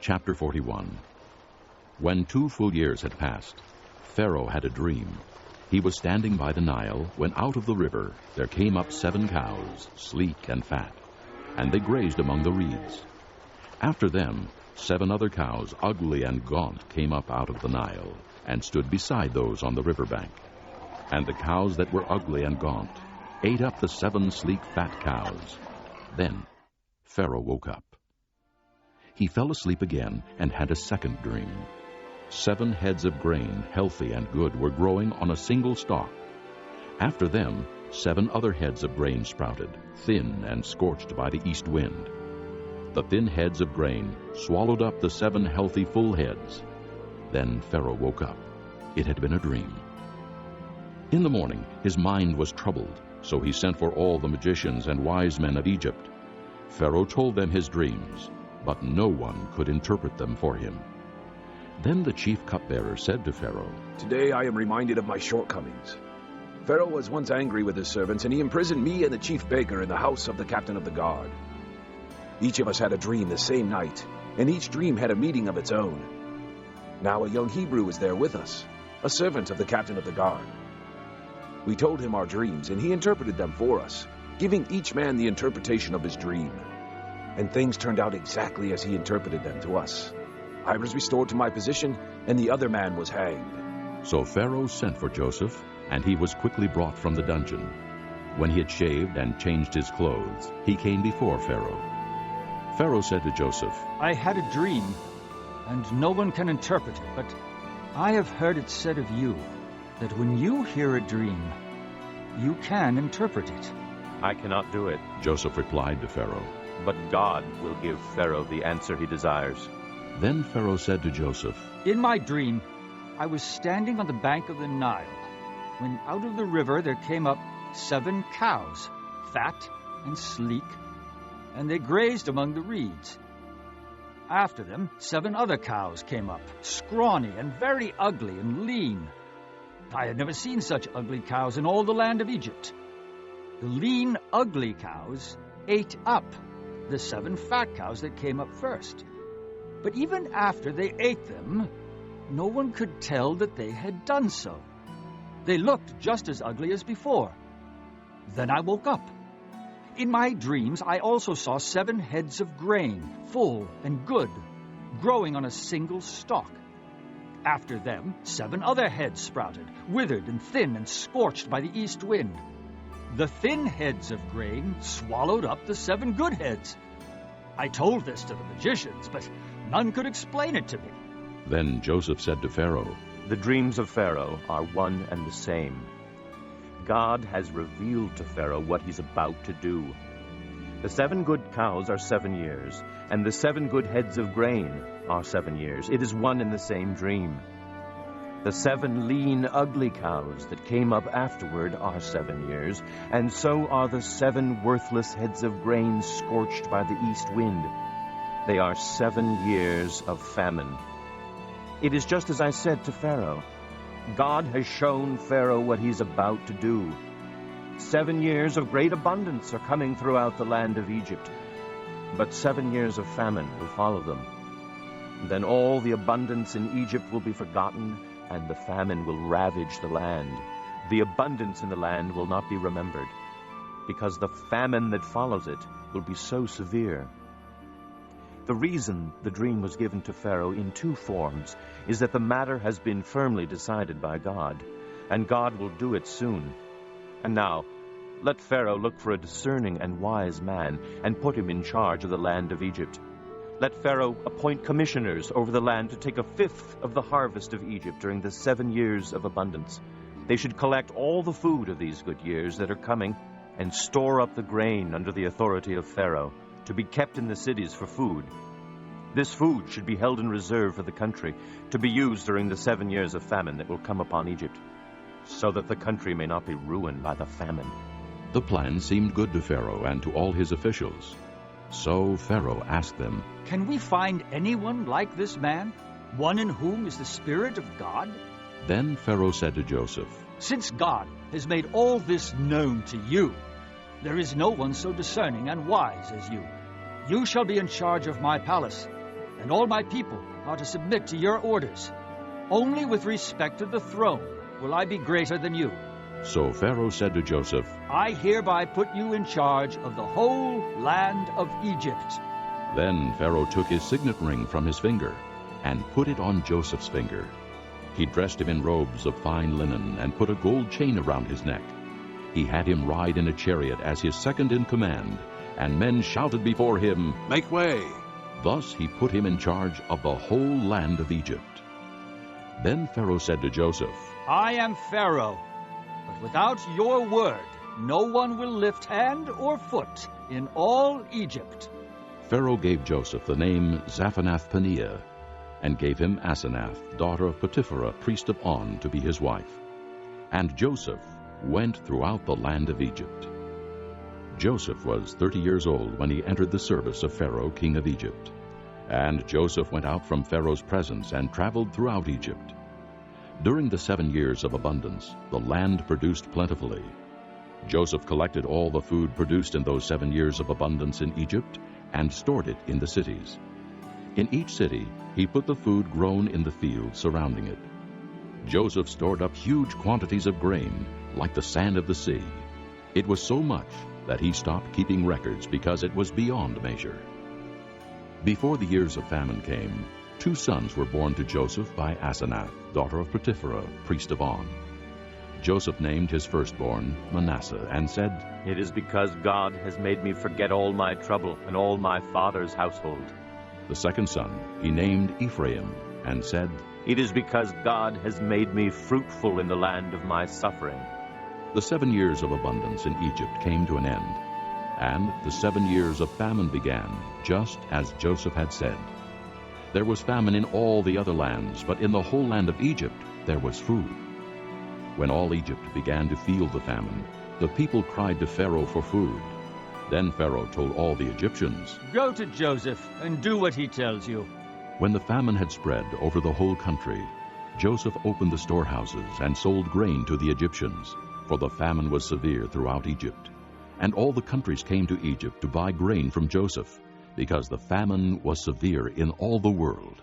Chapter 41. When 2 full years had passed, Pharaoh had a dream. He was standing by the Nile when out of the river there came up 7 cows, sleek and fat, and they grazed among the reeds. After them 7 other cows, ugly and gaunt, came up out of the Nile and stood beside those on the river bank. And the cows that were ugly and gaunt ate up the 7 sleek fat cows. Then Pharaoh woke up. He fell asleep again and had a second dream. 7 heads of grain, healthy and good, were growing on a single stalk. After them 7 other heads of grain sprouted, thin and scorched by the east wind. The thin heads of grain swallowed up the 7 healthy full heads. Then Pharaoh woke up. It had been a dream. In the morning his mind was troubled, so he sent for all the magicians and wise men of Egypt. Pharaoh told them his dreams, but no one could interpret them for him. Then the chief cupbearer said to Pharaoh, "Today I am reminded of my shortcomings. Pharaoh was once angry with his servants, and he imprisoned me and the chief baker in the house of the captain of the guard. Each of us had a dream the same night, and each dream had a meaning of its own. Now a young Hebrew was there with us, a servant of the captain of the guard. We told him our dreams, and he interpreted them for us, giving each man the interpretation of his dream. And things turned out exactly as he interpreted them to us. I was restored to my position, and the other man was hanged." So Pharaoh sent for Joseph, and he was quickly brought from the dungeon. When he had shaved and changed his clothes, he came before Pharaoh. Pharaoh said to Joseph, "I had a dream, and no one can interpret it, but I have heard it said of you that when you hear a dream, you can interpret it." "I cannot do it," Joseph replied to Pharaoh. "but God will give Pharaoh the answer he desires." Then Pharaoh said to Joseph, "In my dream, I was standing on the bank of the Nile, when out of the river there came up 7 cows, fat and sleek, and they grazed among the reeds. After them 7 other cows came up, scrawny and very ugly and lean. I had never seen such ugly cows in all the land of Egypt. The lean, ugly cows ate up the 7 fat cows that came up first. But even after they ate them, no one could tell that they had done so. They looked just as ugly as before. Then I woke up. In my dreams, I also saw 7 heads of grain, full and good, growing on a single stalk. After them, 7 other heads sprouted, withered and thin and scorched by the east wind. The thin heads of grain swallowed up the 7 good heads. I told this to the magicians, but none could explain it to me." Then Joseph said to Pharaoh, "The dreams of Pharaoh are one and the same. God has revealed to Pharaoh what he's about to do. The 7 good cows are 7 years, and the 7 good heads of grain are 7 years. It is one and the same dream. The 7 lean, ugly cows that came up afterward are 7 years, and so are the 7 worthless heads of grain scorched by the east wind. They are 7 years of famine. It is just as I said to Pharaoh. God has shown Pharaoh what he's about to do. 7 years of great abundance are coming throughout the land of Egypt, but 7 years of famine will follow them. Then all the abundance in Egypt will be forgotten, and the famine will ravage the land. The abundance in the land will not be remembered, because the famine that follows it will be so severe." The reason the dream was given to Pharaoh in 2 forms is that the matter has been firmly decided by God, and God will do it soon. And now, let Pharaoh look for a discerning and wise man and put him in charge of the land of Egypt. Let Pharaoh appoint commissioners over the land to take 1/5 of the harvest of Egypt during the 7 years of abundance. They should collect all the food of these good years that are coming and store up the grain under the authority of Pharaoh, to be kept in the cities for food. This food should be held in reserve for the country, to be used during the 7 years of famine that will come upon Egypt, so that the country may not be ruined by the famine." The plan seemed good to Pharaoh and to all his officials. So Pharaoh asked them, "Can we find anyone like this man, one in whom is the Spirit of God?" Then Pharaoh said to Joseph, "Since God has made all this known to you, there is no one so discerning and wise as you. You shall be in charge of my palace, and all my people are to submit to your orders. Only with respect to the throne will I be greater than you. So Pharaoh said to Joseph, I hereby put you in charge of the whole land of Egypt. Then Pharaoh took his signet ring from his finger and put it on Joseph's finger. He dressed him in robes of fine linen and put a gold chain around his neck. He had him ride in a chariot as his second in command, and men shouted before him, Make way! Thus he put him in charge of the whole land of Egypt. Then Pharaoh said to Joseph, I am Pharaoh, but without your word, no one will lift hand or foot in all Egypt. Pharaoh gave Joseph the name Zaphanath-Paneah, and gave him Asenath, daughter of Potipherah, priest of On, to be his wife. And Joseph went throughout the land of Egypt. Joseph was 30 years old when he entered the service of Pharaoh, king of Egypt. And Joseph went out from Pharaoh's presence and traveled throughout Egypt. During the 7 years of abundance, the land produced plentifully. Joseph collected all the food produced in those 7 years of abundance in Egypt and stored it in the cities. In each city, he put the food grown in the fields surrounding it. Joseph stored up huge quantities of grain, like the sand of the sea. It was so much that he stopped keeping records because it was beyond measure. Before the years of famine came, 2 sons were born to Joseph by Asenath, daughter of Potipherah, priest of On. Joseph named his firstborn Manasseh and said, It is because God has made me forget all my trouble and all my father's household. The second son he named Ephraim and said, It is because God has made me fruitful in the land of my suffering. The 7 years of abundance in Egypt came to an end, and the 7 years of famine began, just as Joseph had said. There was famine in all the other lands, but in the whole land of Egypt there was food. When all Egypt began to feel the famine, the people cried to Pharaoh for food. Then Pharaoh told all the Egyptians, Go to Joseph and do what he tells you. When the famine had spread over the whole country, Joseph opened the storehouses and sold grain to the Egyptians, for the famine was severe throughout Egypt. And all the countries came to Egypt to buy grain from Joseph, because the famine was severe in all the world.